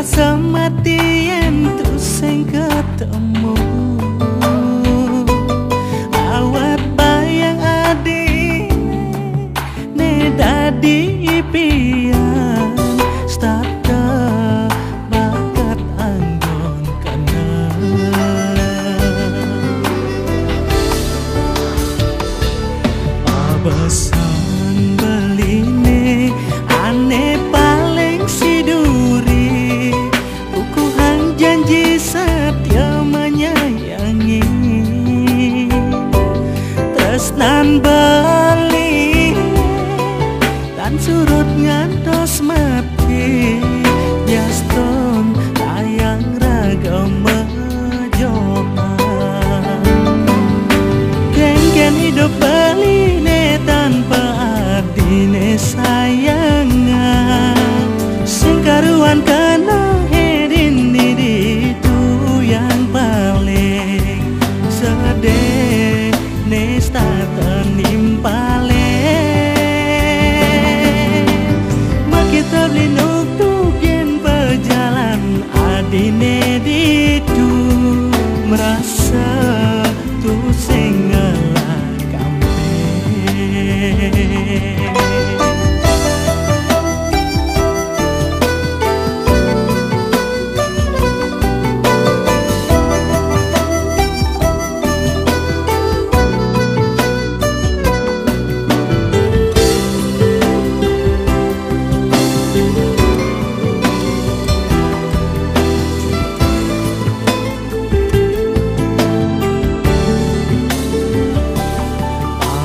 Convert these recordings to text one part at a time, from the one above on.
rasa mati yang terus sing ketemu. Awat bayang adi ne dadi impian starter bakat anggon kenal. Abasan beline ane paling siduri, ukuhan janji setia menyayangi. Tresnan beli dan surut ngantos mati, Jaston tayang ragam mejohan. Geng-geng hidup beline tanpa artine sayangan, sing karuan kena hedin itu yang paling sedih nesta tenimpale. Makita blinuk tugen berjalan adine itu merasa tu sing ngelak kampe.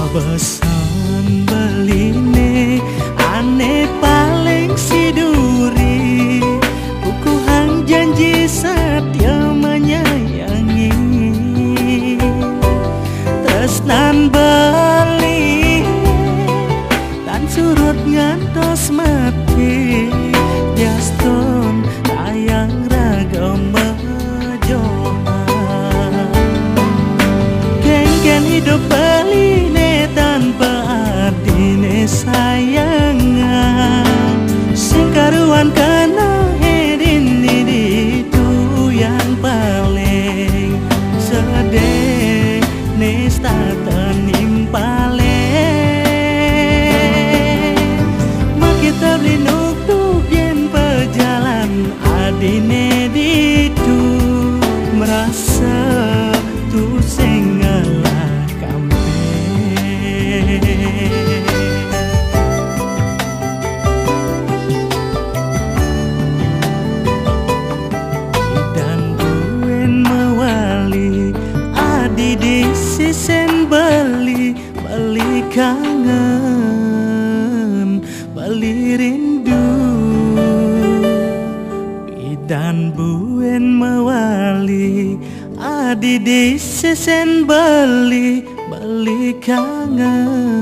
Abasan beline ane paling siduri, ukuhan janji setia menyayangi. Tresnan beli dan surut ngantos mati, Jaston tayang ragam mejohan. Geng-geng hidup beline tanpa artine sayangan, sing karuan kena hedin itu yang paling sedih nesta tenimpale. Makita blinuk tugen berjalan adine itu merasa tu sing ngelak kampe. Dan buen mewali adi di sisen beli kangen, beli rindu. Dan buen mewali adi di sisen beli kangen.